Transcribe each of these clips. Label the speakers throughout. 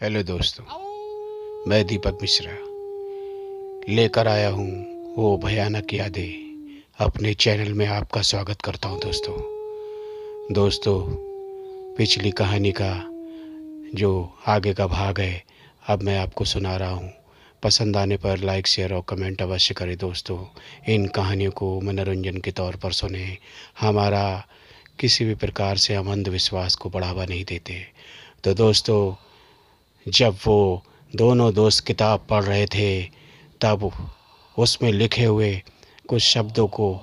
Speaker 1: Hello दोस्तों, मैं दीपक मिश्रा लेकर आया हूँ वो भयानक यादें अपने चैनल में। आपका स्वागत करता हूँ दोस्तों। पिछली कहानी का जो आगे का भाग है अब मैं आपको सुना रहा हूँ। पसंद आने पर लाइक, शेयर और कमेंट अवश्य करें दोस्तों। इन कहानियों को मनोरंजन के तौर पर सुने। हमारा किसी भी प्रकार से हम अंधविश्वास को बढ़ावा नहीं देते। तो दोस्तों, जब वो दोनों दोस्त किताब पढ़ रहे थे तब उसमें लिखे हुए कुछ शब्दों को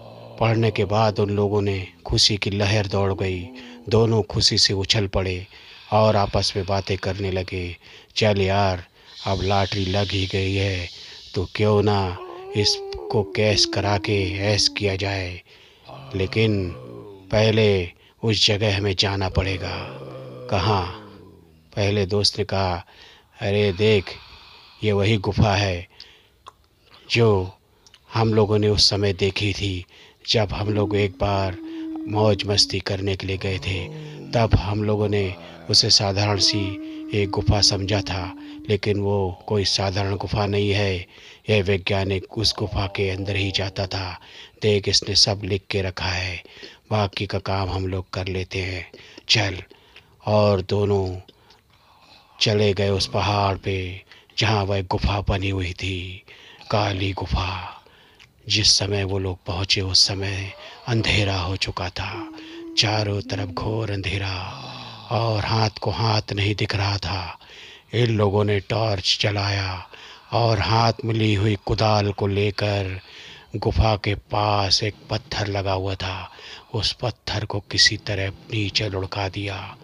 Speaker 1: पढ़ने के बाद उन लोगों ने खुशी की लहर दौड़ गई। दोनों खुशी से उछल पड़े और आपस में बातें करने लगे। चल यार, अब लॉटरी लग ही गई है तो क्यों ना इसको कैश करा के ऐश किया जाए, लेकिन पहले उस जगह हमें जाना पड़ेगा। कहाँ? पहले दोस्त ने कहा, अरे देख, ये वही गुफा है जो हम लोगों ने उस समय देखी थी जब हम लोग एक बार मौज मस्ती करने के लिए गए थे। तब हम लोगों ने उसे साधारण सी एक गुफा समझा था, लेकिन वो कोई साधारण गुफा नहीं है। यह वैज्ञानिक उस गुफा के अंदर ही जाता था। देख, इसने सब लिख के रखा है, बाकी का काम हम लोग कर लेते हैं, चल। और दोनों चले गए उस पहाड़ पे जहाँ वह गुफा बनी हुई थी, काली गुफा। जिस समय वो लोग पहुँचे उस समय अंधेरा हो चुका था, चारों तरफ घोर अंधेरा और हाथ को हाथ नहीं दिख रहा था। इन लोगों ने टॉर्च जलाया और हाथ में ली हुई कुदाल को लेकर गुफा के पास एक पत्थर लगा हुआ था, उस पत्थर को किसी तरह नीचे लुढ़का दिया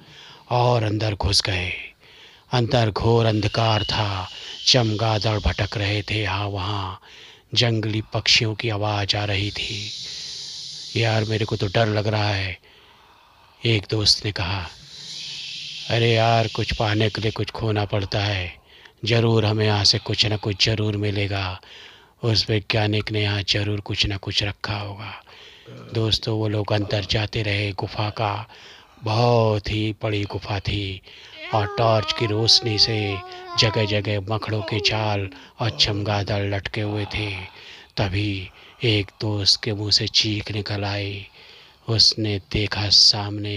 Speaker 1: और अंदर घुस गए। अंदर घोर अंधकार था, चमगादड़ भटक रहे थे यहाँ वहाँ, जंगली पक्षियों की आवाज़ आ रही थी। यार, मेरे को तो डर लग रहा है, एक दोस्त ने कहा। अरे यार, कुछ पाने के लिए कुछ खोना पड़ता है, ज़रूर हमें यहाँ से कुछ न कुछ ज़रूर मिलेगा। उस वैज्ञानिक ने यहाँ ज़रूर कुछ न कुछ रखा होगा। दोस्तों, वो लोग अंदर जाते रहे। गुफा का बहुत ही बड़ी गुफा थी और टॉर्च की रोशनी से जगह जगह मकड़ों के जाल और चमगादड़ लटके हुए थे। तभी एक दोस्त के मुंह से चीख निकल आई। उसने देखा सामने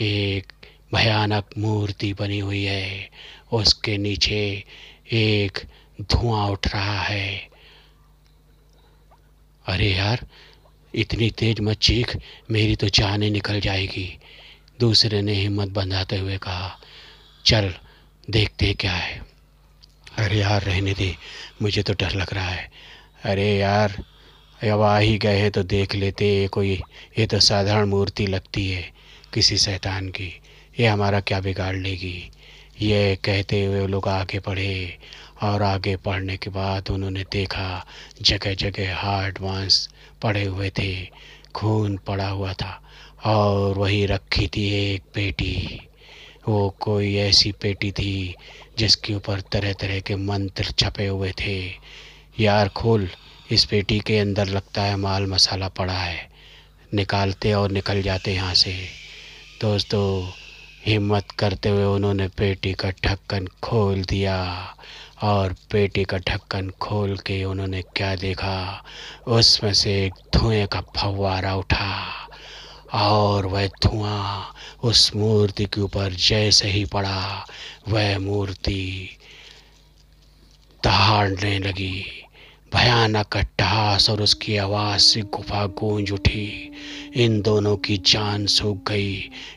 Speaker 1: एक भयानक मूर्ति बनी हुई है, उसके नीचे एक धुआं उठ रहा है। अरे यार, इतनी तेज मत चीख, मेरी तो जान ही निकल जाएगी, दूसरे ने हिम्मत बंधाते हुए कहा। चल देखते क्या है। अरे यार, रहने दे, मुझे तो डर लग रहा है। अरे यार, अब आ ही गए हैं तो देख लेते। ये तो साधारण मूर्ति लगती है किसी शैतान की, ये हमारा क्या बिगाड़ लेगी। ये कहते हुए लोग आगे बढ़े और आगे बढ़ने के बाद उन्होंने देखा जगह जगह हार्ड मांस पड़े हुए थे, खून पड़ा हुआ था और वहीं रखी थी एक पेटी। वो कोई ऐसी पेटी थी जिसके ऊपर तरह तरह के मंत्र छपे हुए थे। यार खोल, इस पेटी के अंदर लगता है माल मसाला पड़ा है, निकालते और निकल जाते यहाँ से। दोस्तों, हिम्मत करते हुए उन्होंने पेटी का ढक्कन खोल दिया और पेटी का ढक्कन खोल के उन्होंने क्या देखा, उसमें से एक धुएं का फव्वारा उठा और वह धुआं उस मूर्ति के ऊपर जैसे ही पड़ा, वह मूर्ति दहाड़ने लगी। भयानक अट्टहास और उसकी आवाज़ से गुफा गूंज उठी। इन दोनों की जान सूख गई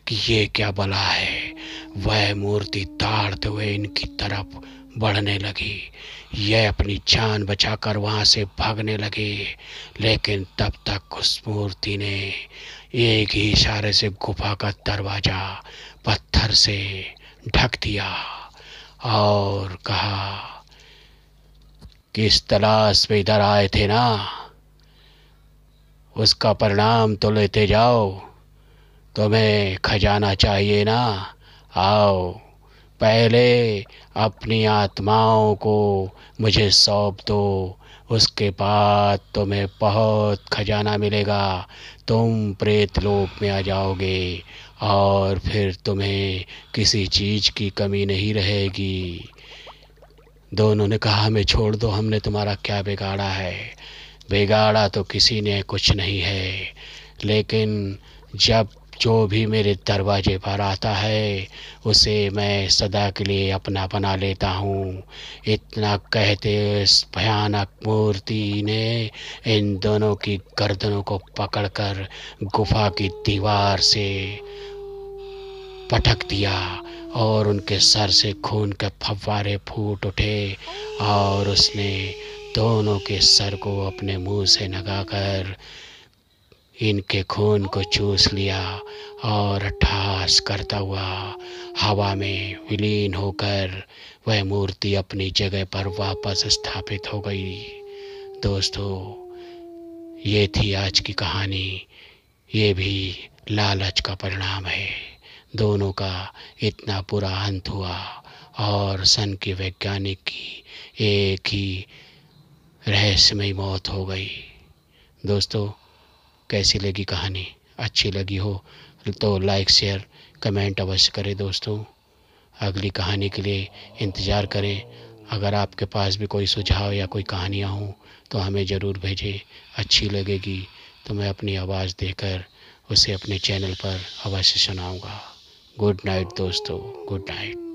Speaker 1: कि ये क्या बला है। वह मूर्ति दहाड़ते हुए इनकी तरफ बढ़ने लगी। यह अपनी जान बचाकर वहाँ से भागने लगे, लेकिन तब तक उस मूर्ति ने एक ही इशारे से गुफा का दरवाज़ा पत्थर से ढक दिया और कहा, किस तलाश में इधर आए थे ना, उसका परिणाम तो लेते जाओ। तुम्हें खजाना चाहिए ना, आओ पहले अपनी आत्माओं को मुझे सौंप दो, उसके बाद तुम्हें बहुत खजाना मिलेगा। तुम प्रेत लोक में आ जाओगे और फिर तुम्हें किसी चीज़ की कमी नहीं रहेगी। दोनों ने कहा हमें छोड़ दो, हमने तुम्हारा क्या बिगाड़ा है। बिगाड़ा तो किसी ने कुछ नहीं है, लेकिन जब जो भी मेरे दरवाजे पर आता है उसे मैं सदा के लिए अपना बना लेता हूँ। इतना कहते उस भयानक मूर्ति ने इन दोनों की गर्दनों को पकड़कर गुफा की दीवार से पटक दिया और उनके सर से खून के फव्वारे फूट उठे और उसने दोनों के सर को अपने मुंह से लगाकर इनके खून को चूस लिया और ठहास करता हुआ हवा में विलीन होकर वह मूर्ति अपनी जगह पर वापस स्थापित हो गई। दोस्तों, ये थी आज की कहानी। ये भी लालच का परिणाम है। दोनों का इतना बुरा अंत हुआ और सन के वैज्ञानिक की एक ही रहस्यमयी मौत हो गई। दोस्तों, कैसी लगी कहानी? अच्छी लगी हो तो लाइक शेयर कमेंट अवश्य करें। दोस्तों, अगली कहानी के लिए इंतज़ार करें। अगर आपके पास भी कोई सुझाव या कोई कहानियाँ हों तो हमें ज़रूर भेजें। अच्छी लगेगी तो मैं अपनी आवाज़ देकर उसे अपने चैनल पर अवश्य सुनाऊंगा। गुड नाइट दोस्तों, गुड नाइट।